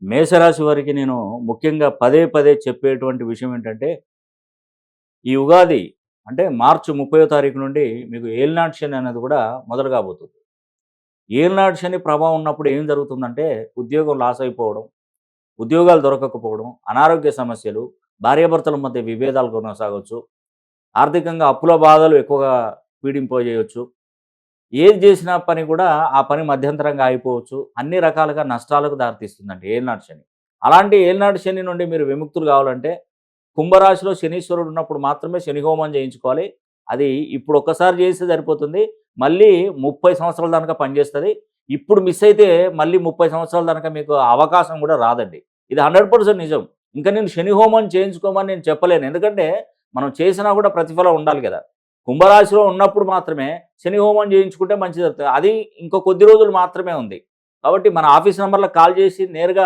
మేషరాశి వారికి నేను ముఖ్యంగా పదే పదే చెప్పేటువంటి విషయం ఏంటంటే, ఈ ఉగాది అంటే మార్చి 30వ తారీఖు నుండి మీకు ఏలినాటి శని అనేది కూడా మొదలు కాబోతుంది. ఏలినాటి శని ప్రభావం ఉన్నప్పుడు ఏం జరుగుతుందంటే, ఉద్యోగం లాస్ అయిపోవడం, ఉద్యోగాలు దొరకకపోవడం, అనారోగ్య సమస్యలు, భార్యాభర్తల మధ్య విభేదాలు కొనసాగొచ్చు, ఆర్థికంగా అప్పుల బాధలు ఎక్కువగా పీడింపజేయొచ్చు. ఏది చేసిన పని కూడా ఆ పని మధ్యంతరంగా ఆగిపోవచ్చు. అన్ని రకాలుగా నష్టాలకు దారితీస్తుందండి ఏలినాటి శని. అలాంటి ఏలినాటి శని నుండి మీరు విముక్తులు కావాలంటే కుంభరాశిలో శనీశ్వరుడు ఉన్నప్పుడు మాత్రమే శని హోమం చేయించుకోవాలి. అది ఇప్పుడు ఒక్కసారి చేస్తే సరిపోతుంది. మళ్ళీ 30 సంవత్సరాల దాకా పనిచేస్తది. ఇప్పుడు మిస్ అయితే మళ్ళీ 30 సంవత్సరాల దాకా మీకు అవకాశం కూడా రాదండి. ఇది 100% నిజం. ఇంకా నేను శని హోమం చేయించుకోమని నేను చెప్పలేను. ఎందుకంటే మనం చేసినా కూడా ప్రతిఫలం ఉండాలి కదా! కుంభరాశిలో ఉన్నప్పుడు మాత్రమే శని హోమం చేయించుకుంటే మంచిది జరుగుతది. అది ఇంకో కొద్ది రోజులు మాత్రమే ఉంది. కాబట్టి మన ఆఫీస్ నంబర్‌లకు కాల్ చేసి నేరుగా